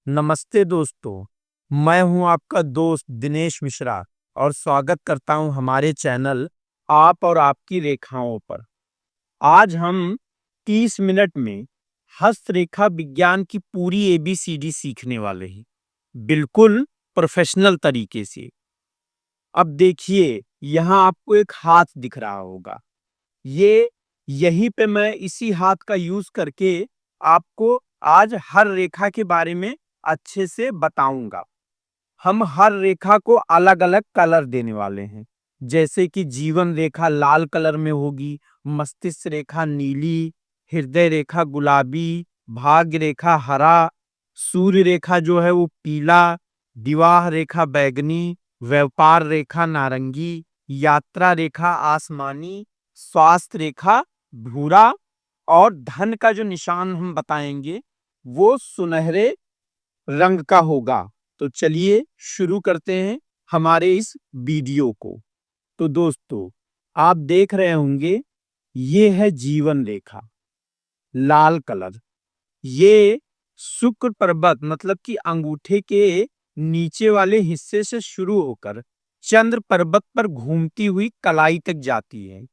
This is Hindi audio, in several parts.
नमस्ते दोस्तों, मैं हूं आपका दोस्त दिनेश मिश्रा और स्वागत करता हूं हमारे चैनल आप और आपकी रेखाओं पर। आज हम 30 मिनट में हस्तरेखा विज्ञान की पूरी एबीसीडी सीखने वाले हैं, बिल्कुल प्रोफेशनल तरीके से। अब देखिए, यहाँ आपको एक हाथ दिख रहा होगा। ये यहीं पे मैं इसी हाथ का यूज करके आपको आज हर रेखा के बारे में अच्छे से बताऊंगा। हम हर रेखा को अलग अलग कलर देने वाले हैं, जैसे कि जीवन रेखा लाल कलर में होगी, मस्तिष्क रेखा नीली, हृदय रेखा गुलाबी, भाग्य रेखा हरा, सूर्य रेखा जो है वो पीला, विवाह रेखा बैगनी, व्यापार रेखा नारंगी, यात्रा रेखा आसमानी, स्वास्थ्य रेखा भूरा और धन का जो निशान हम बताएंगे वो सुनहरे रंग का होगा। तो चलिए शुरू करते हैं हमारे इस वीडियो को। तो दोस्तों, आप देख रहे होंगे ये है जीवन रेखा लाल कलर। ये शुक्र पर्वत मतलब कि अंगूठे के नीचे वाले हिस्से से शुरू होकर चंद्र पर्वत पर घूमती हुई कलाई तक जाती है।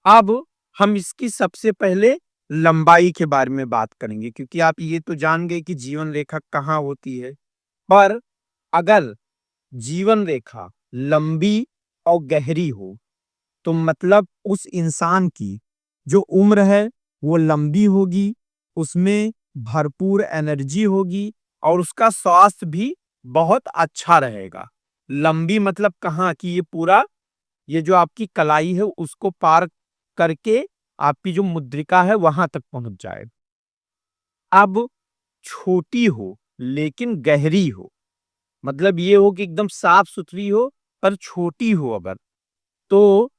अब हम इसकी सबसे पहले लंबाई के बारे में बात करेंगे, क्योंकि आप ये तो जान गए कि जीवन रेखा कहाँ होती है। पर अगर जीवन रेखा लंबी और गहरी हो तो मतलब उस इंसान की जो उम्र है वो लंबी होगी, उसमें भरपूर एनर्जी होगी और उसका स्वास्थ्य भी बहुत अच्छा रहेगा। लंबी मतलब कहाँ कि ये पूरा ये जो आपकी कलाई है उसको पार करके आपकी जो मुद्रिका है वहां तक पहुंच जाए। अब छोटी हो लेकिन गहरी हो, मतलब ये हो कि एकदम साफ सुथरी हो पर छोटी हो अगर, तो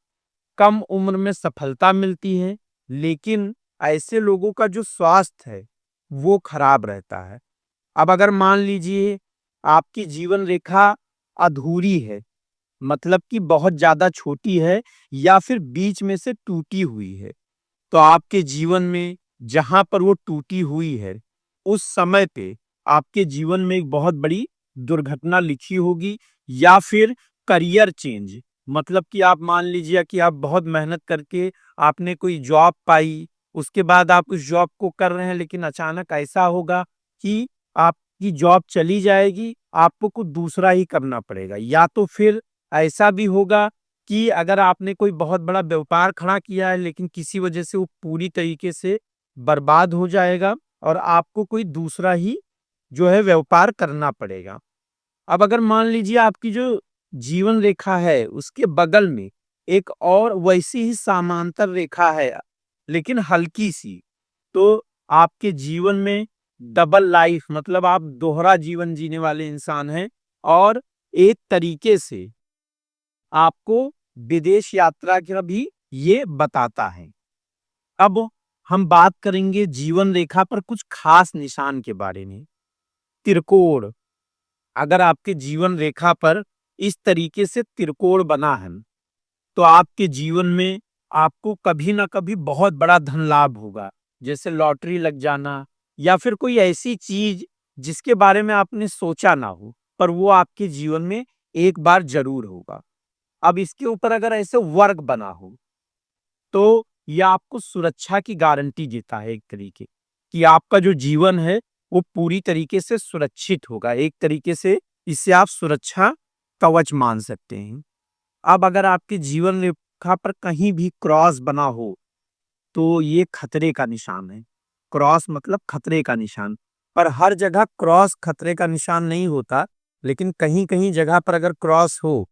कम उम्र में सफलता मिलती है, लेकिन ऐसे लोगों का जो स्वास्थ्य है वो खराब रहता है। अब अगर मान लीजिए आपकी जीवन रेखा अधूरी है, मतलब कि बहुत ज्यादा छोटी है या फिर बीच में से टूटी हुई है, तो आपके जीवन में जहां पर वो टूटी हुई है उस समय पे आपके जीवन में एक बहुत बड़ी दुर्घटना लिखी होगी, या फिर करियर चेंज। मतलब कि आप मान लीजिए कि आप बहुत मेहनत करके आपने कोई जॉब पाई, उसके बाद आप उस जॉब को कर रहे हैं, लेकिन अचानक ऐसा होगा कि आपकी जॉब चली जाएगी, आपको कुछ दूसरा ही करना पड़ेगा। या तो फिर ऐसा भी होगा कि अगर आपने कोई बहुत बड़ा व्यापार खड़ा किया है लेकिन किसी वजह से वो पूरी तरीके से बर्बाद हो जाएगा और आपको कोई दूसरा ही जो है व्यापार करना पड़ेगा। अब अगर मान लीजिए आपकी जो जीवन रेखा है उसके बगल में एक और वैसी ही समांतर रेखा है, लेकिन हल्की सी, तो आपके जीवन में डबल लाइफ मतलब आप दोहरा जीवन जीने वाले इंसान हैं और एक तरीके से आपको विदेश यात्रा का भी ये बताता है। अब हम बात करेंगे जीवन रेखा पर कुछ खास निशान के बारे में। त्रिकोण, अगर आपके जीवन रेखा पर इस तरीके से त्रिकोण बना है तो आपके जीवन में आपको कभी ना कभी बहुत बड़ा धन लाभ होगा, जैसे लॉटरी लग जाना या फिर कोई ऐसी चीज जिसके बारे में आपने सोचा ना हो, पर वो आपके जीवन में एक बार जरूर होगा। अब इसके ऊपर अगर ऐसे वर्ग बना हो तो यह आपको सुरक्षा की गारंटी देता है, एक तरीके कि आपका जो जीवन है वो पूरी तरीके से सुरक्षित होगा। एक तरीके से इसे आप सुरक्षा कवच मान सकते हैं। अब अगर आपके जीवन रेखा पर कहीं भी क्रॉस बना हो तो ये खतरे का निशान है। क्रॉस मतलब खतरे का निशान, पर हर जगह क्रॉस खतरे का निशान नहीं होता, लेकिन कहीं कहीं जगह पर अगर क्रॉस हो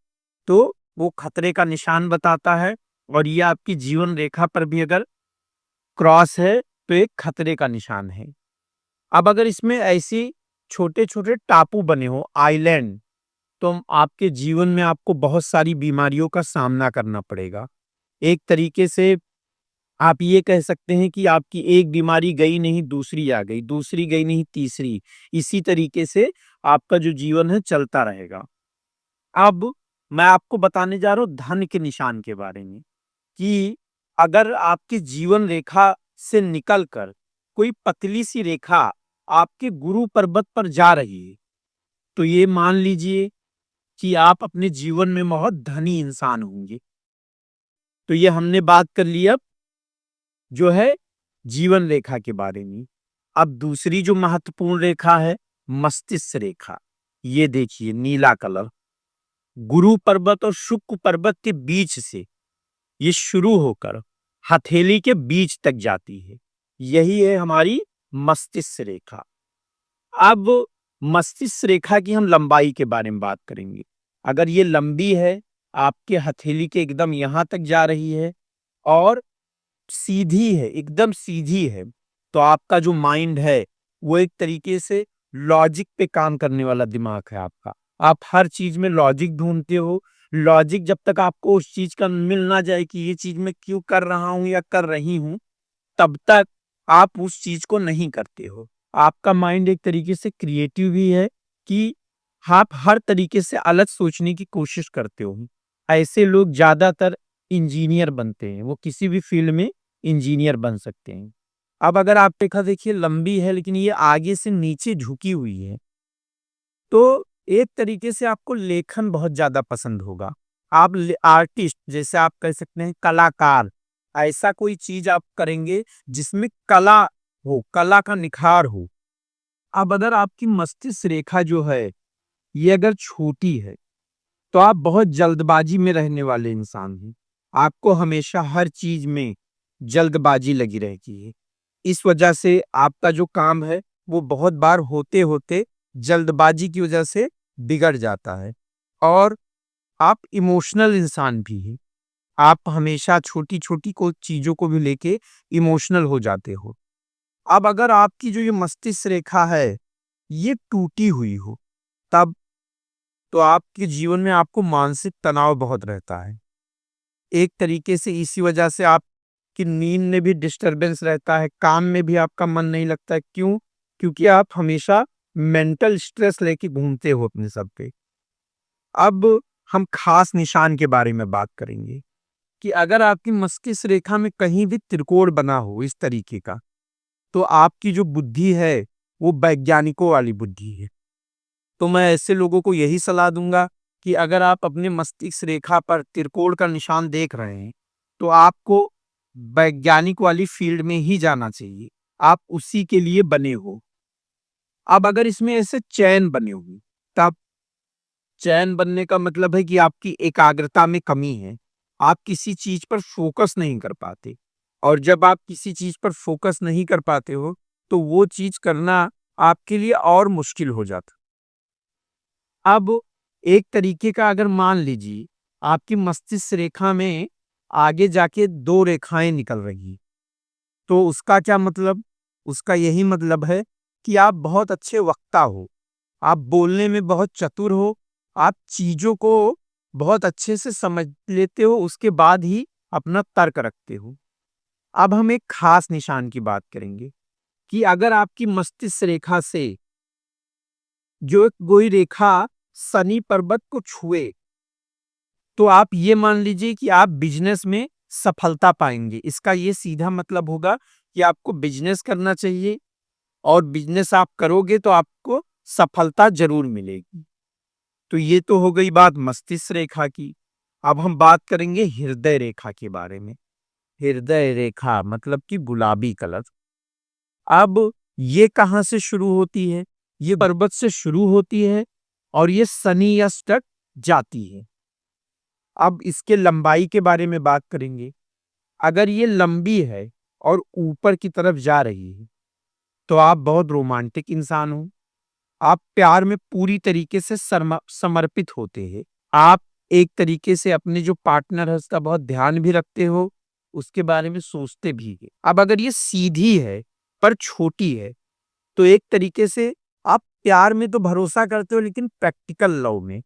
तो वो खतरे का निशान बताता है। और ये आपकी जीवन रेखा पर भी अगर क्रॉस है तो एक खतरे का निशान है। अब अगर इसमें ऐसी छोटे छोटे टापू बने हो, आइलैंड, तो आपके जीवन में आपको बहुत सारी बीमारियों का सामना करना पड़ेगा। एक तरीके से आप ये कह सकते हैं कि आपकी एक बीमारी गई नहीं दूसरी आ गई, दूसरी गई नहीं तीसरी, इसी तरीके से आपका जो जीवन है चलता रहेगा। अब मैं आपको बताने जा रहा हूँ धन के निशान के बारे में, कि अगर आपकी जीवन रेखा से निकलकर कोई पतली सी रेखा आपके गुरु पर्वत पर जा रही है, तो ये मान लीजिए कि आप अपने जीवन में बहुत धनी इंसान होंगे। तो ये हमने बात कर ली अब जो है जीवन रेखा के बारे में। अब दूसरी जो महत्वपूर्ण रेखा है, मस्तिष्क रेखा। ये देखिए नीला कलर, गुरु पर्वत और शुक्र पर्वत के बीच से ये शुरू होकर हथेली के बीच तक जाती है। यही है हमारी मस्तिष्क रेखा। अब मस्तिष्क रेखा की हम लंबाई के बारे में बात करेंगे। अगर ये लंबी है, आपके हथेली के एकदम यहां तक जा रही है और सीधी है, एकदम सीधी है, तो आपका जो माइंड है वो एक तरीके से लॉजिक पे काम करने वाला दिमाग है आपका। आप हर चीज में लॉजिक ढूंढते हो। लॉजिक जब तक आपको उस चीज का मिल ना जाए कि ये चीज मैं क्यों कर रहा हूं या कर रही हूं, तब तक आप उस चीज को नहीं करते हो। आपका माइंड एक तरीके से क्रिएटिव भी है कि आप हर तरीके से अलग सोचने की कोशिश करते हो। ऐसे लोग ज्यादातर इंजीनियर बनते हैं, वो किसी भी फील्ड में इंजीनियर बन सकते हैं। अब अगर आप रेखा देखिए लंबी है लेकिन ये आगे से नीचे झुकी हुई है, तो एक तरीके से आपको लेखन बहुत ज्यादा पसंद होगा। आप आर्टिस्ट, जैसे आप कह सकते हैं कलाकार, ऐसा कोई चीज आप करेंगे जिसमें कला हो, कला का निखार हो। अब अगर आपकी मस्तिष्क रेखा जो है ये अगर छोटी है, तो आप बहुत जल्दबाजी में रहने वाले इंसान हैं। आपको हमेशा हर चीज में जल्दबाजी लगी रहती है। इस वजह से आपका जो काम है वो बहुत बार होते होते जल्दबाजी की वजह से बिगड़ जाता है। और आप इमोशनल इंसान भी हैं। आप हमेशा छोटी छोटी को चीजों को भी लेके इमोशनल हो जाते हो। अब अगर आपकी जो ये मस्तिष्क रेखा है ये टूटी हुई हो, तब तो आपके जीवन में आपको मानसिक तनाव बहुत रहता है। एक तरीके से इसी वजह से आपकी नींद में भी डिस्टरबेंस रहता है, काम में भी आपका मन नहीं लगता है। क्यों? क्योंकि आप हमेशा मेंटल स्ट्रेस लेके घूमते हो अपने सब पे। अब हम खास निशान के बारे में बात करेंगे कि अगर आपकी मस्तिष्क रेखा में कहीं भी त्रिकोण बना हो इस तरीके का, तो आपकी जो बुद्धि है वो वैज्ञानिकों वाली बुद्धि है। तो मैं ऐसे लोगों को यही सलाह दूंगा कि अगर आप अपने मस्तिष्क रेखा पर त्रिकोण का निशान देख रहे हैं, तो आपको वैज्ञानिक वाली फील्ड में ही जाना चाहिए। आप उसी के लिए बने हो। अब अगर इसमें ऐसे चैन बने हुए, तब चैन बनने का मतलब है कि आपकी एकाग्रता में कमी है। आप किसी चीज पर फोकस नहीं कर पाते, और जब आप किसी चीज पर फोकस नहीं कर पाते हो, तो वो चीज करना आपके लिए और मुश्किल हो जाता। अब एक तरीके का अगर मान लीजिए आपकी मस्तिष्क रेखा में आगे जाके दो रेखाएं निकल रही, तो उसका क्या मतलब? उसका यही मतलब है कि आप बहुत अच्छे वक्ता हो, आप बोलने में बहुत चतुर हो, आप चीजों को बहुत अच्छे से समझ लेते हो, उसके बाद ही अपना तर्क रखते हो। अब हम एक खास निशान की बात करेंगे कि अगर आपकी मस्तिष्क रेखा से जो एक कोई रेखा शनि पर्वत को छुए, तो आप ये मान लीजिए कि आप बिजनेस में सफलता पाएंगे। इसका ये सीधा मतलब होगा कि आपको बिजनेस करना चाहिए, और बिजनेस आप करोगे तो आपको सफलता जरूर मिलेगी। तो ये तो हो गई बात मस्तिष्क रेखा की। अब हम बात करेंगे हृदय रेखा के बारे में। हृदय रेखा मतलब कि गुलाबी कलर। अब ये कहाँ से शुरू होती है? ये पर्वत से शुरू होती है और ये शनि यश तक जाती है। अब इसके लंबाई के बारे में बात करेंगे। अगर ये लंबी है और ऊपर की तरफ जा रही है, तो आप बहुत रोमांटिक इंसान हो। आप प्यार में पूरी तरीके से समर्पित होते हैं। आप एक तरीके से अपने जो पार्टनर है उसका बहुत ध्यान भी रखते हो, उसके बारे में सोचते भी है। अब अगर ये सीधी है पर छोटी है, तो एक तरीके से आप प्यार में तो भरोसा करते हो लेकिन प्रैक्टिकल लव में।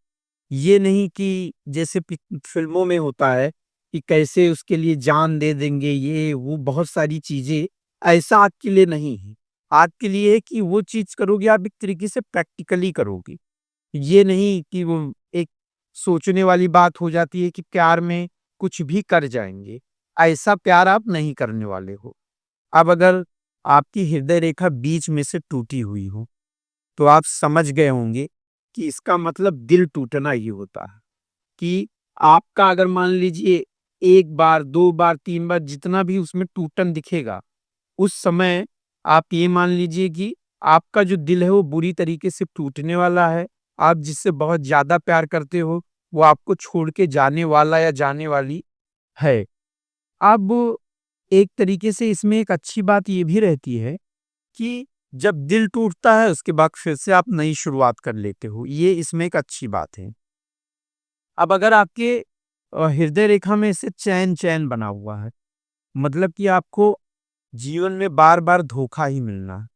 ये नहीं कि जैसे फिल्मों में होता है कि कैसे उसके लिए जान दे देंगे, ये वो बहुत सारी चीजें, ऐसा आपके लिए नहीं है। आपके लिए है कि वो चीज करोगे आप एक तरीके से प्रैक्टिकली करोगे। ये नहीं कि वो एक सोचने वाली बात हो जाती है कि प्यार में कुछ भी कर जाएंगे। ऐसा प्यार आप नहीं करने वाले हो। अब अगर आपकी हृदय रेखा बीच में से टूटी हुई हो, तो आप समझ गए होंगे कि इसका मतलब दिल टूटना ही होता है। कि आपका अगर मान लीजिए 1 बार, 2 बार, 3 बार जितना भी उसमें टूटन दिखेगा, उस समय आप ये मान लीजिए कि आपका जो दिल है वो बुरी तरीके से टूटने वाला है। आप जिससे बहुत ज़्यादा प्यार करते हो, वो आपको छोड़ के जाने वाला या जाने वाली है। अब एक तरीके से इसमें एक अच्छी बात ये भी रहती है कि जब दिल टूटता है उसके बाद फिर से आप नई शुरुआत कर लेते हो। ये इसमें एक अच्छी बात है। अब अगर आपके हृदय रेखा में ऐसे चैन-चैन बना हुआ है, मतलब कि आपको जीवन में बार-बार धोखा ही मिलना है।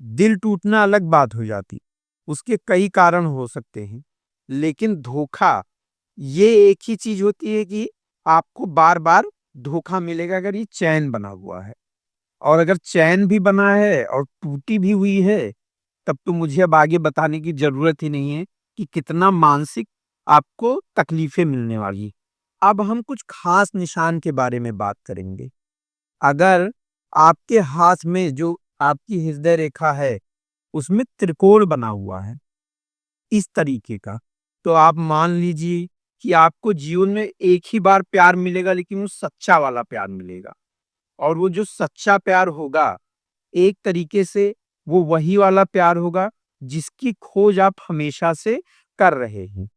दिल टूटना अलग बात हो जाती, उसके कई कारण हो सकते हैं, लेकिन धोखा ये एक ही चीज़ होती है कि आपको बार-बार धोखा मिलेगा अगर ये चैन बना हुआ है। और अगर चैन भी बना है और टूटी भी हुई है, तब तो मुझे अब आगे बताने की ज़रूरत ही नहीं है कि कितना मानसिक आपको तकलीफ़ें मिलने वाली। अब हम कुछ खास निशान के बारे में बात करेंगे। अगर आपके हाथ में जो आपकी हृदय रेखा है, उसमें त्रिकोण बना हुआ है, इस तरीके का, तो आप मान लीजिए कि आपको जीवन में एक ही बार प्यार मिलेगा, लेकिन वो सच्चा वाला प्यार मिलेगा। और वो जो सच्चा प्यार होगा, एक तरीके से वो वही वाला प्यार होगा, जिसकी खोज आप हमेशा से कर रहे हैं।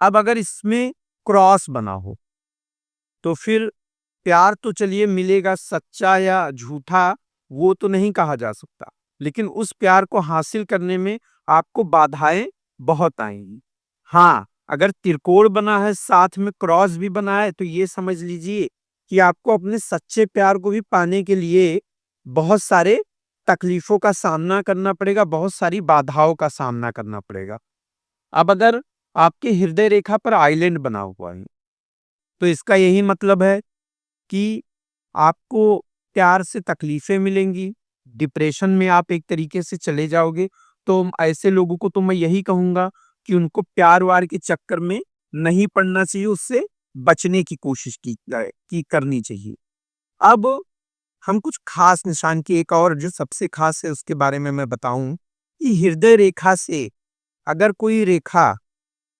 अब अगर इसमें क्रॉस बना हो, तो फिर प्यार तो चलिए मिलेगा, सच्चा या झूठा वो तो नहीं कहा जा सकता, लेकिन उस प्यार को हासिल करने में आपको बाधाएं बहुत आएंगी। हाँ, अगर त्रिकोण बना है साथ में क्रॉस भी बना है, तो ये समझ लीजिए कि आपको अपने सच्चे प्यार को भी पाने के लिए बहुत सारे तकलीफों का सामना करना पड़ेगा, बहुत सारी बाधाओं का सामना करना पड़ेगा। अब अगर आपके हृदय रेखा पर आइलैंड बना हुआ है, तो इसका यही मतलब है कि आपको प्यार से तकलीफ़ें मिलेंगी, डिप्रेशन में आप एक तरीके से चले जाओगे। तो ऐसे लोगों को तो मैं यही कहूँगा कि उनको प्यार-व्यार के चक्कर में नहीं पड़ना चाहिए, उससे बचने की कोशिश की करनी चाहिए। अब हम कुछ खास निशान की एक और जो सबसे खास है उसके बारे में मैं बताऊँ कि हृदय रेखा से अगर कोई रेखा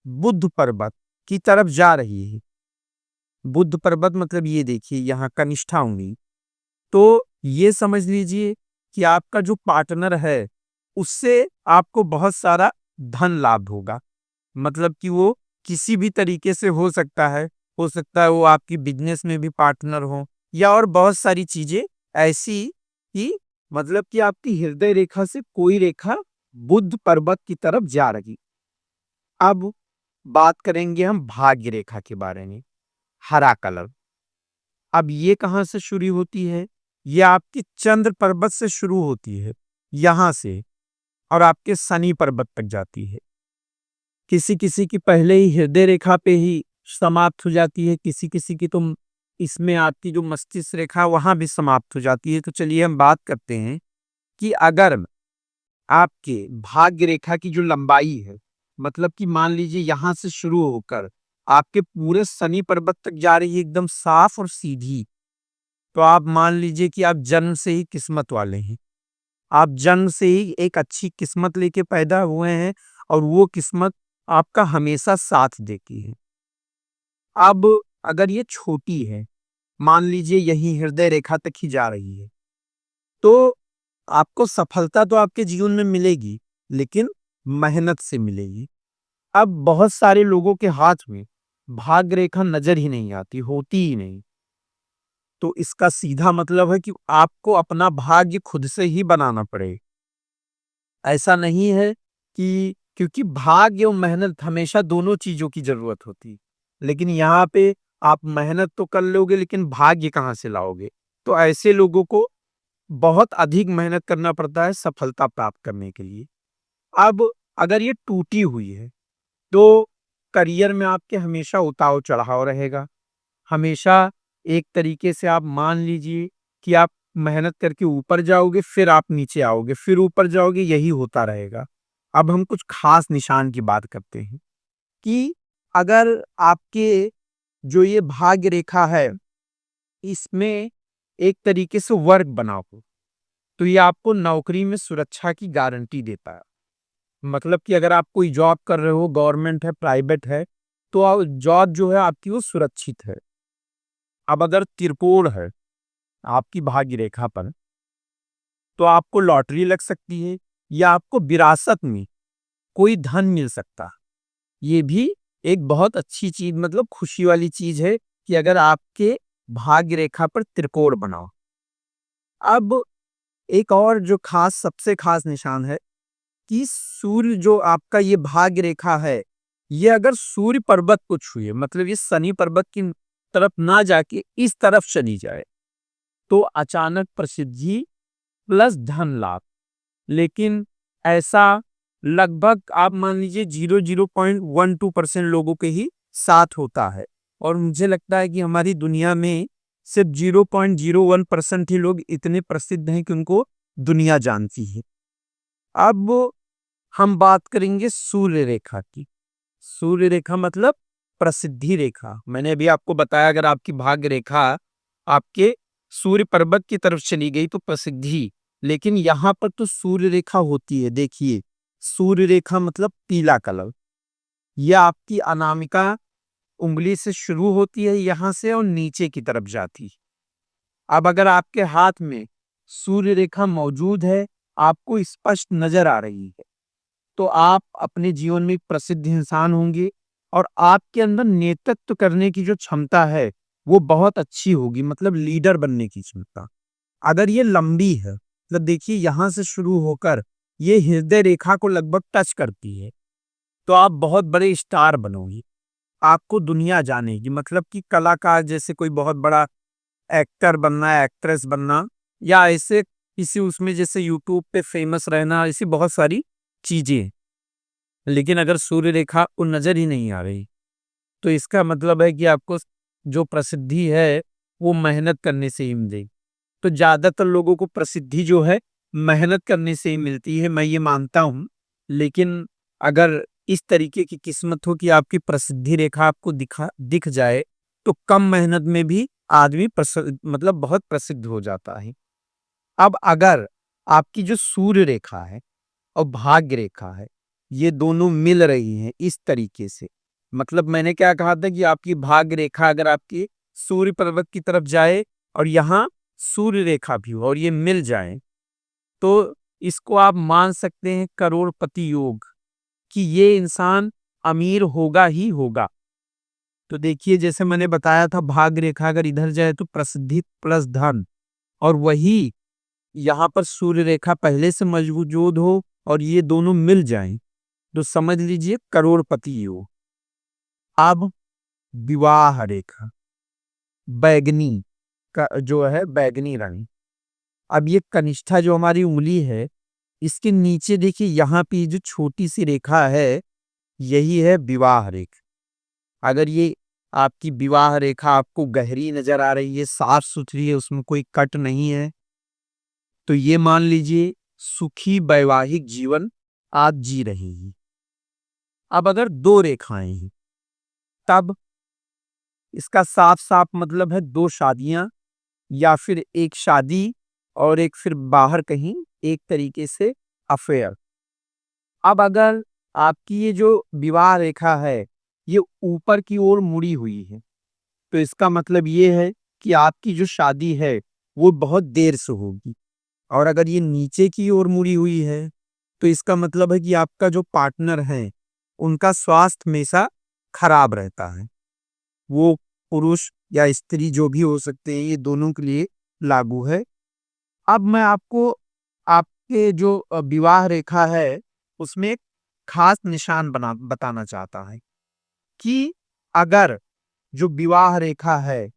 बुद्ध पर्वत की तरफ जा रही है, बुद्ध पर्वत मतलब ये देखिए यहाँ कनिष्ठा उंगली, तो ये समझ लीजिए कि आपका जो पार्टनर है, उससे आपको बहुत सारा धन लाभ होगा। मतलब कि वो किसी भी तरीके से हो सकता है वो आपकी बिज़नेस में भी पार्टनर हो या और बहुत सारी चीज़ें ऐसी कि मतलब कि आपकी हृदय रेखा से कोई रेखा बुद्ध पर्वत की तरफ जा रही। अब बात करेंगे हम भाग्य रेखा के बारे में, हरा कलर। अब ये कहाँ से शुरू होती है? ये आपकी चंद्र पर्वत से शुरू होती है, यहाँ से, और आपके शनि पर्वत तक जाती है। किसी-किसी की पहले ही हृदय रेखा पे ही समाप्त हो जाती है, किसी-किसी की तो इसमें आपकी जो मस्तिष्क रेखा है, वहाँ भी समाप्त हो जाती है। तो चलिए हम बात करते हैं कि अगर आपके भाग्य रेखा की जो लंबाई है, मतलब कि मान लीजिए यहाँ से शुरू होकर आपके पूरे शनि पर्वत तक जा रही है एकदम साफ और सीधी, तो आप मान लीजिए कि आप जन्म से ही किस्मत वाले हैं। आप जन्म से ही एक अच्छी किस्मत लेके पैदा हुए हैं और वो किस्मत आपका हमेशा साथ देती है। अब अगर ये छोटी है, मान लीजिए यही हृदय रेखा तक ही जा रही है, तो आपको सफलता तो आपके जीवन में मिलेगी, लेकिन मेहनत से मिलेगी। अब बहुत सारे लोगों के हाथ में भाग्य रेखा नज़र ही नहीं आती, होती ही नहीं। तो इसका सीधा मतलब है कि आपको अपना भाग्य खुद से ही बनाना पड़ेगा। ऐसा नहीं है कि क्योंकि भाग्य और मेहनत हमेशा दोनों चीज़ों की ज़रूरत होती है। लेकिन यहाँ पे आप मेहनत तो कर लोगे लेकिन भाग्य कहाँ से लाओगे? तो ऐसे लोगों को बहुत अधिक मेहनत करना पड़ता है सफलता प्राप्त करने के लिए। अब अगर ये टूटी हुई है, तो करियर में आपके हमेशा उतार-चढ़ाव रहेगा। हमेशा एक तरीके से आप मान लीजिए कि आप मेहनत करके ऊपर जाओगे, फिर आप नीचे आओगे, फिर ऊपर जाओगे, यही होता रहेगा। अब हम कुछ खास निशान की बात करते हैं कि अगर आपके जो ये भाग्य रेखा है, इसमें एक तरीके से वर्ग बना हो, तो ये आपको नौकरी में सुरक्षा की गारंटी देता है। मतलब कि अगर आप कोई जॉब कर रहे हो, गवर्नमेंट है, प्राइवेट है, तो जॉब जो है आपकी वो सुरक्षित है। अब अगर त्रिकोण है आपकी भाग्य रेखा पर, तो आपको लॉटरी लग सकती है या आपको विरासत में कोई धन मिल सकता है। ये भी एक बहुत अच्छी चीज, मतलब खुशी वाली चीज है कि अगर आपके भाग्य रेखा पर त्रिकोण बना हो। अब एक और जो खास, सबसे खास निशान है कि सूर्य जो आपका ये भाग्य रेखा है, ये अगर सूर्य पर्वत को छुए, मतलब ये शनि पर्वत की तरफ ना जाके इस तरफ चली जाए, तो अचानक प्रसिद्धि प्लस धन लाभ। लेकिन ऐसा लगभग आप मान लीजिए 0.12% लोगों के ही साथ होता है। और मुझे लगता है कि हमारी दुनिया में सिर्फ 0.01% ही लोग इतने प्रसिद्ध हैं कि उनको दुनिया जानती है। अब हम बात करेंगे सूर्य रेखा की। सूर्य रेखा मतलब प्रसिद्धि रेखा। मैंने अभी आपको बताया अगर आपकी भाग्य रेखा आपके सूर्य पर्वत की तरफ चली गई तो प्रसिद्धि, लेकिन यहाँ पर तो सूर्य रेखा होती है। देखिए, सूर्य रेखा मतलब पीला कलर, यह आपकी अनामिका उंगली से शुरू होती है यहाँ से और नीचे की तरफ जाती है। अब अगर आपके हाथ में सूर्य रेखा मौजूद है, आपको स्पष्ट नजर आ रही है, तो आप अपने जीवन में एक प्रसिद्ध इंसान होंगे और आपके अंदर नेतृत्व करने की जो क्षमता है वो बहुत अच्छी होगी, मतलब लीडर बनने की क्षमता। अगर ये लंबी है, मतलब देखिए यहाँ से शुरू होकर ये हृदय रेखा को लगभग टच करती है, तो आप बहुत बड़े स्टार बनोगे, आपको दुनिया जानेगी। मतलब कि कलाकार, जैसे कोई बहुत बड़ा एक्टर बनना, एक्ट्रेस बनना, या ऐसे किसी उसमें जैसे यूट्यूब पे फेमस रहना, ऐसी बहुत सारी चीजें। लेकिन अगर सूर्य रेखा को नजर ही नहीं आ रही, तो इसका मतलब है कि आपको जो प्रसिद्धि है वो मेहनत करने से ही मिलेगी। तो ज्यादातर लोगों को प्रसिद्धि जो है मेहनत करने से ही मिलती है, मैं ये मानता हूँ। लेकिन अगर इस तरीके की किस्मत हो कि आपकी प्रसिद्धि रेखा आपको दिख जाए, तो कम मेहनत में भी आदमी मतलब बहुत प्रसिद्ध हो जाता है। अब अगर आपकी जो सूर्य रेखा है और भाग्य रेखा है, ये दोनों मिल रही हैं इस तरीके से, मतलब मैंने क्या कहा था कि आपकी भाग्य रेखा अगर आपकी सूर्य पर्वत की तरफ जाए और यहाँ सूर्य रेखा भी हो और ये मिल जाए, तो इसको आप मान सकते हैं करोड़पति योग, कि ये इंसान अमीर होगा ही होगा। तो देखिए, जैसे मैंने बताया था, भाग्य रेखा अगर इधर जाए तो प्रसिद्धि प्लस धन, और वही यहाँ पर सूर्य रेखा पहले से मौजूद हो और ये दोनों मिल जाएं, तो समझ लीजिए करोड़पति योग। अब विवाह रेखा, बैगनी का जो है बैगनी रंग। अब ये कनिष्ठा जो हमारी उंगली है, इसके नीचे देखिए यहाँ पे जो छोटी सी रेखा है, यही है विवाह रेखा। अगर ये आपकी विवाह रेखा आपको गहरी नजर आ रही है, साफ सुथरी है, उसमें कोई कट नहीं है, तो ये मान लीजिए सुखी वैवाहिक जीवन आप जी रही हैं। अब अगर दो रेखाएं हैं, तब इसका साफ साफ मतलब है दो शादियां, या फिर एक शादी और एक फिर बाहर कहीं, एक तरीके से अफेयर। अब अगर आपकी ये जो विवाह रेखा है ये ऊपर की ओर मुड़ी हुई है, तो इसका मतलब ये है कि आपकी जो शादी है वो बहुत देर से होगी। और अगर ये नीचे की ओर मुड़ी हुई है, तो इसका मतलब है कि आपका जो पार्टनर है उनका स्वास्थ्य हमेशा खराब रहता है। वो पुरुष या स्त्री जो भी हो सकते हैं, ये दोनों के लिए लागू है। अब मैं आपको आपके जो विवाह रेखा है उसमें एक खास निशान बताना चाहता है कि अगर जो विवाह रेखा है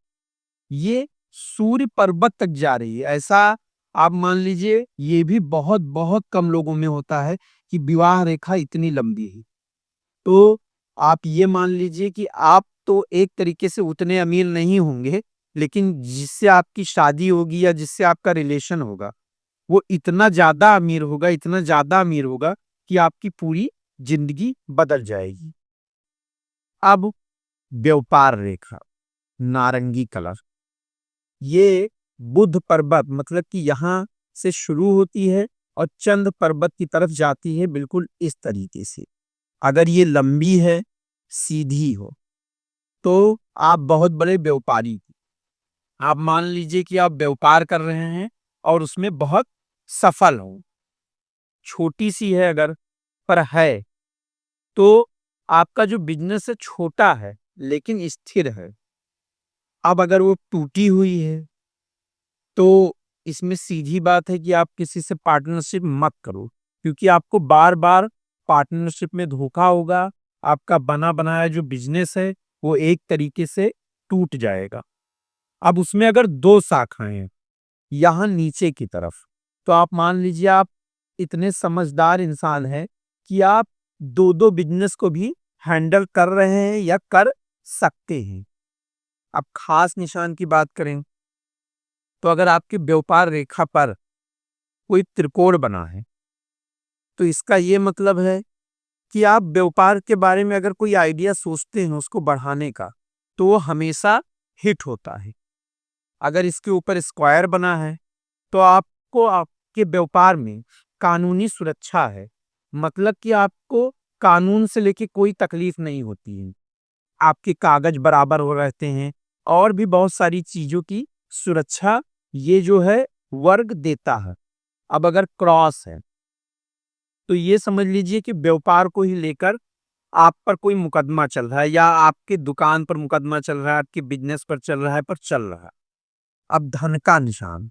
ये सूर्य पर्वत तक जा रही है, ऐसा आप मान लीजिए ये भी बहुत बहुत कम लोगों में होता है कि विवाह रेखा इतनी लंबी है। तो आप ये मान लीजिए कि आप तो एक तरीके से उतने अमीर नहीं होंगे, लेकिन जिससे आपकी शादी होगी या जिससे आपका रिलेशन होगा वो इतना ज्यादा अमीर होगा, इतना ज्यादा अमीर होगा कि आपकी पूरी जिंदगी बदल जाएगी। अब व्यापार रेखा, नारंगी कलर, ये बुध पर्वत, मतलब कि यहाँ से शुरू होती है और चंद्र पर्वत की तरफ जाती है, बिल्कुल इस तरीके से। अगर ये लंबी है, सीधी हो, तो आप बहुत बड़े व्यापारी, आप मान लीजिए कि आप व्यापार कर रहे हैं और उसमें बहुत सफल हो। छोटी सी है अगर, पर है, तो आपका जो बिजनेस है छोटा है लेकिन स्थिर है। अब अगर वो टूटी हुई है, तो इसमें सीधी बात है कि आप किसी से पार्टनरशिप मत करो, क्योंकि आपको बार बार पार्टनरशिप में धोखा होगा। आपका बना बनाया जो बिजनेस है वो एक तरीके से टूट जाएगा। अब उसमें अगर दो शाखाएं हैं यहाँ नीचे की तरफ, तो आप मान लीजिए आप इतने समझदार इंसान हैं कि आप दो दो बिजनेस को भी हैंडल कर रहे हैं या कर सकते हैं। अब खास निशान की बात करें, तो अगर आपकी व्यापार रेखा पर कोई त्रिकोण बना है, तो इसका ये मतलब है कि आप व्यापार के बारे में अगर कोई आइडिया सोचते हैं उसको बढ़ाने का, तो वो हमेशा हिट होता है। अगर इसके ऊपर स्क्वायर बना है, तो आपको आपके व्यापार में कानूनी सुरक्षा है, मतलब कि आपको कानून से लेके कोई तकलीफ नहीं होती है। आपके कागज बराबर हो रहते हैं और भी बहुत सारी चीजों की सुरक्षा ये जो है वर्ग देता है। अब अगर क्रॉस है, तो ये समझ लीजिए कि व्यापार को ही लेकर आप पर कोई मुकदमा चल रहा है, या आपके दुकान पर मुकदमा चल रहा है, आपके बिजनेस पर चल रहा है, पर चल रहा है। अब धन का निशान,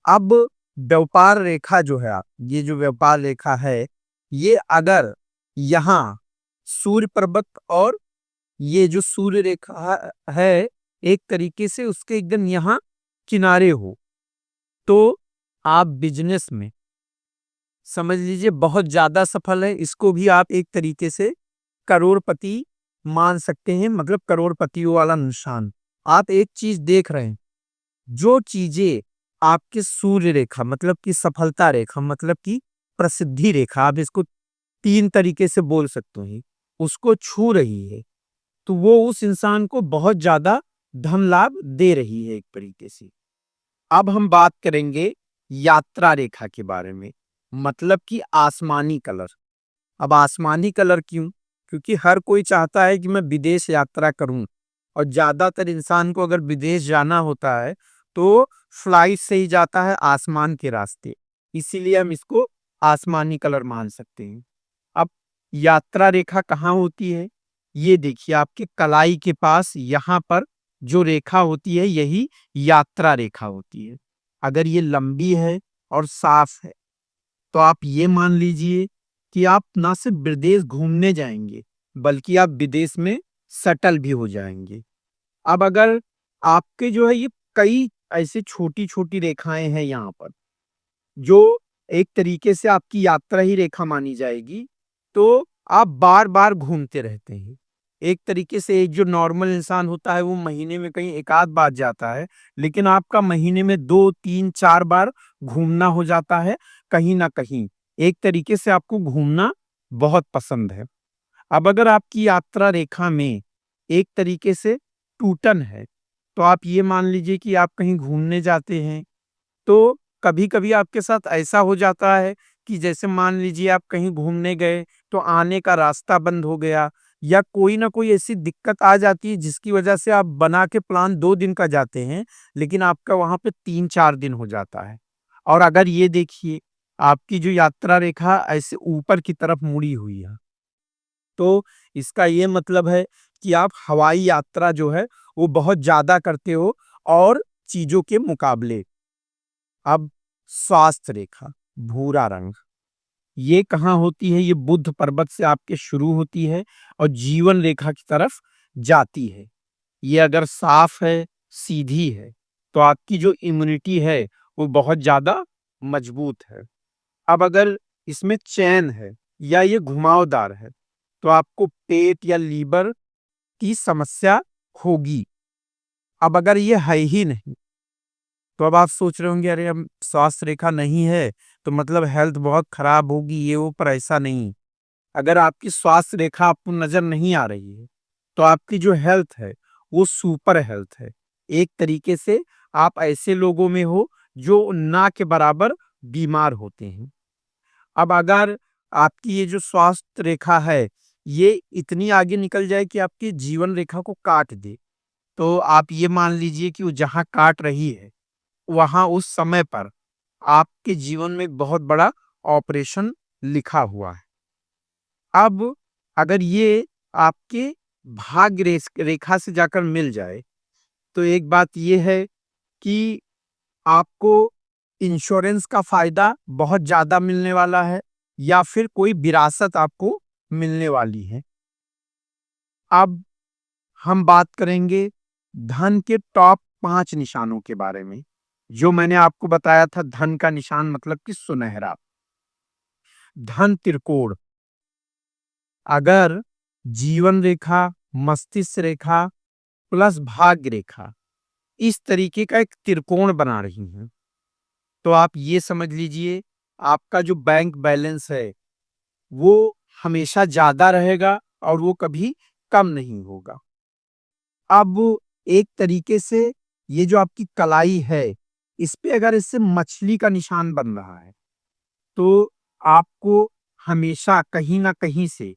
अब व्यापार रेखा जो है, ये जो व्यापार रेखा है, ये अगर यहाँ सूर्य पर्वत और ये जो सूर्य रेखा है एक तरीके से उसके एकदम यहाँ किनारे हो, तो आप बिजनेस में समझ लीजिए बहुत ज्यादा सफल है। इसको भी आप एक तरीके से करोड़पति मान सकते हैं, मतलब करोड़पतियों वाला निशान। आप एक चीज देख रहे हैं, जो चीजें आपके सूर्य रेखा मतलब कि सफलता रेखा मतलब कि प्रसिद्धि रेखा, आप इसको तीन तरीके से बोल सकते हैं, उसको छू रही है, तो वो उस इंसान को बहुत ज्यादा धन लाभ दे रही है एक तरीके से। अब हम बात करेंगे यात्रा रेखा के बारे में, मतलब कि आसमानी कलर। अब आसमानी कलर क्यों? क्योंकि हर कोई चाहता है कि मैं विदेश यात्रा करूं, और ज्यादातर इंसान को अगर विदेश जाना होता है तो फ्लाइट से ही जाता है, आसमान के रास्ते। इसीलिए हम इसको आसमानी कलर मान सकते हैं। अब यात्रा रेखा कहाँ होती है? ये देखिए आपके कलाई के पास यहाँ पर जो रेखा होती है यही यात्रा रेखा होती है। अगर ये लंबी है और साफ है, तो आप ये मान लीजिए कि आप ना सिर्फ विदेश घूमने जाएंगे, बल्कि आप विदेश में सेटल भी हो जाएंगे। अब अगर आपके जो है ये कई ऐसे छोटी छोटी रेखाएं हैं यहाँ पर, जो एक तरीके से आपकी यात्रा ही रेखा मानी जाएगी, तो आप बार बार घूमते रहते हैं। एक तरीके से एक जो नॉर्मल इंसान होता है वो महीने में कहीं एक आध बार जाता है, लेकिन आपका महीने में 2 3 4 बार घूमना हो जाता है कहीं ना कहीं। एक तरीके से आपको घूमना बहुत पसंद है। अब अगर आपकी यात्रा रेखा में एक तरीके से टूटन है, तो आप ये मान लीजिए कि आप कहीं घूमने जाते हैं, तो कभी-कभी आपके साथ ऐसा हो जाता है कि जैसे मान लीजिए आप कहीं घूमने गए तो आने का रास्ता बंद हो गया, या कोई ना कोई ऐसी दिक्कत आ जाती है जिसकी वजह से आप बना के प्लान 2 दिन का जाते हैं, लेकिन आपका वहां पे 3 4 दिन हो जाता है। और अगर ये देखिए आपकी जो यात्रा रेखा ऐसे ऊपर की तरफ मुड़ी हुई है, तो इसका ये मतलब है कि आप हवाई यात्रा जो है वो बहुत ज्यादा करते हो और चीजों के मुकाबले। अब स्वास्थ्य रेखा, भूरा रंग, ये कहाँ होती है? ये बुध पर्वत से आपके शुरू होती है और जीवन रेखा की तरफ जाती है। ये अगर साफ है, सीधी है, तो आपकी जो इम्यूनिटी है वो बहुत ज्यादा मजबूत है। अब अगर इसमें चैन है या ये घुमावदार है, तो आपको पेट या लीवर की समस्या होगी। अब अगर ये है ही नहीं, तो अब आप सोच रहे होंगे अरे हम स्वास्थ्य रेखा नहीं है तो मतलब हेल्थ बहुत खराब होगी, ये वो, पर ऐसा नहीं। अगर आपकी स्वास्थ्य रेखा आपको नजर नहीं आ रही है, तो आपकी जो हेल्थ है वो सुपर हेल्थ है। एक तरीके से आप ऐसे लोगों में हो जो ना के बराबर बीमार होते हैं। अब अगर आपकी ये जो स्वास्थ्य रेखा है, ये इतनी आगे निकल जाए कि आपकी जीवन रेखा को काट दे, तो आप ये मान लीजिए कि वो जहाँ काट रही है, वहाँ उस समय पर आपके जीवन में एक बहुत बड़ा ऑपरेशन लिखा हुआ है। अब अगर ये आपके भाग्य रेखा से जाकर मिल जाए, तो एक बात ये है कि आपको इंश्योरेंस का फ़ायदा बहुत ज़्यादा मिलने वाला है या फिर कोई विरासत आपको मिलने वाली है। अब हम बात करेंगे धन के टॉप 5 निशानों के बारे में। जो मैंने आपको बताया था, धन का निशान मतलब कि सुनहरा, धन त्रिकोण। अगर जीवन रेखा, मस्तिष्क रेखा प्लस भाग्य रेखा इस तरीके का एक त्रिकोण बना रही हैं, तो आप ये समझ लीजिए आपका जो बैंक बैलेंस है, वो हमेशा ज़्यादा रहेगा और वो कभी कम नहीं होगा। अब एक तरीके से ये जो आपकी कलाई है, इस पे अगर इससे मछली का निशान बन रहा है, तो आपको हमेशा कहीं न कहीं से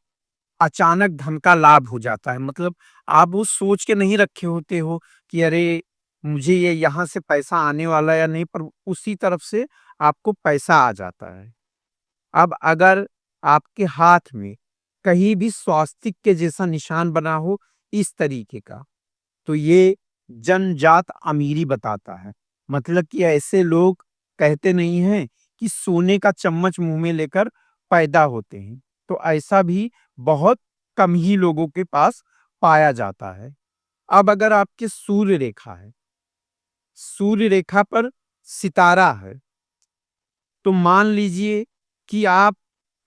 अचानक धन का लाभ हो जाता है। मतलब आप वो सोच के नहीं रखे होते हो कि अरे! मुझे ये यहाँ से पैसा आने वाला है या नहीं, पर उसी तरफ से आपको पैसा आ जाता है। अब अगर आपके हाथ में कहीं भी स्वास्तिक के जैसा निशान बना हो इस तरीके का, तो ये जन्मजात अमीरी बताता है। मतलब कि ऐसे लोग कहते नहीं हैं कि सोने का चम्मच मुँह में लेकर पैदा होते हैं, तो ऐसा भी बहुत कम ही लोगों के पास पाया जाता है। अब अगर आपके सूर्य रेखा है, सूर्य रेखा पर सितारा है, तो मान लीजिए कि आप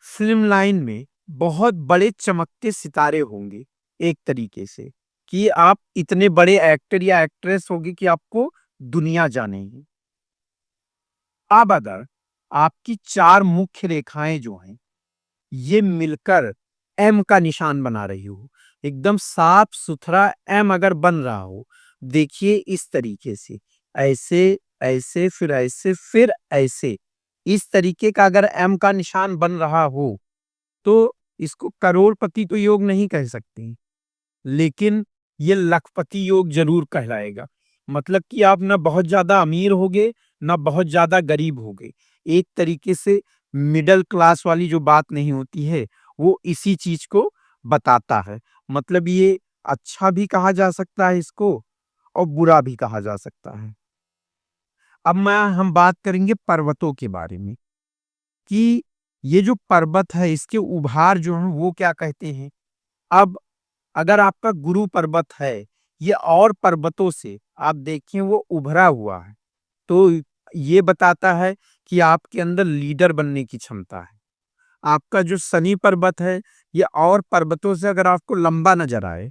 फ़िल्म लाइन में बहुत बड़े चमकते सितारे होंगे, एक तरीके से कि आप इतने बड़े एक्टर या एक्ट्रेस होंगे कि आपको दुनिया जानेगी। अब अगर आपकी 4 मुख्य रेखाएँ जो हैं, ये मिलकर एम का निशान बना रही हो, एकदम साफ-सुथरा एम अगर बन रहा हो, देखिए इस तरीके से, ऐसे, ऐसे, फिर ऐसे, इस तरीके का अगर एम का निशान बन रहा हो, तो इसको करोड़पति तो योग नहीं कह सकते, लेकिन ये लखपति योग ज़रूर कहलाएगा। मतलब कि आप ना बहुत ज़्यादा अमीर होगे, ना बहुत ज़्यादा गरीब होगे। एक तरीके से मिडल क्लास वाली जो बात नहीं होती है, वो इसी चीज़ को बताता है। मतलब ये अच्छा भी कहा जा सकता है इसको और बुरा भी कहा जा सकता है। अब हम बात करेंगे पर्वतों के बारे में कि ये जो पर्वत है, इसके उभार जो हैं, वो क्या कहते हैं? अब अगर आपका गुरु पर्वत है, ये और पर्वतों से आप देखें वो उभरा हुआ है, तो ये बताता है कि आपके अंदर लीडर बनने की क्षमता है। आपका जो शनि पर्वत है, ये और पर्वतों से अगर आपको लंबा नज़र आए,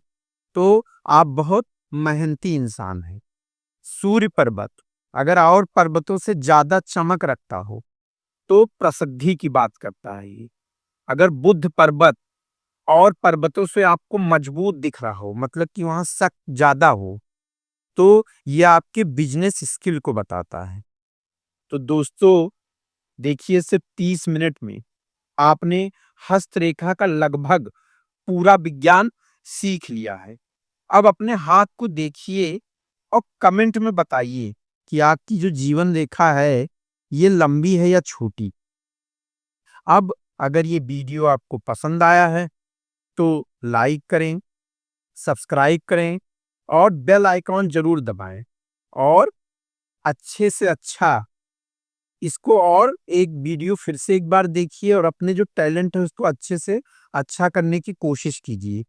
तो आप बहुत मेहनती इंसान हैं। सूर्य पर्वत अगर और पर्वतों से ज़्यादा चमक रखता हो, तो प्रसिद्धि की बात करता है ये। अगर बुध पर्वत और पर्वतों से आपको मजबूत दिख रहा हो, मतलब कि वहाँ शक ज़्यादा हो, तो ये आपके बिज़नेस स्किल को बताता है। तो दोस्तों, देखिए सिर्फ 30 मिनट में आपने हस्तरेखा का लगभग पूरा विज्ञान सीख लिया है। अब अपने हाथ को देखिए और कमेंट में बताइए कि आपकी जो जीवन रेखा है, ये लंबी है या छोटी? अब अगर ये वीडियो आपको पसंद आया है, तो लाइक करें, सब्सक्राइब करें और बेल आइकॉन ज़रूर दबाएँ और अच्छे से अच्छा इसको और एक वीडियो फिर से एक बार देखिए और अपने जो टैलेंट है उसको अच्छे से अच्छा करने की कोशिश कीजिए।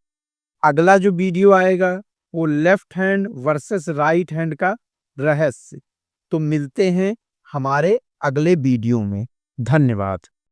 अगला जो वीडियो आएगा वो left hand versus right hand का रहस्य। तो मिलते हैं हमारे अगले वीडियो में। धन्यवाद।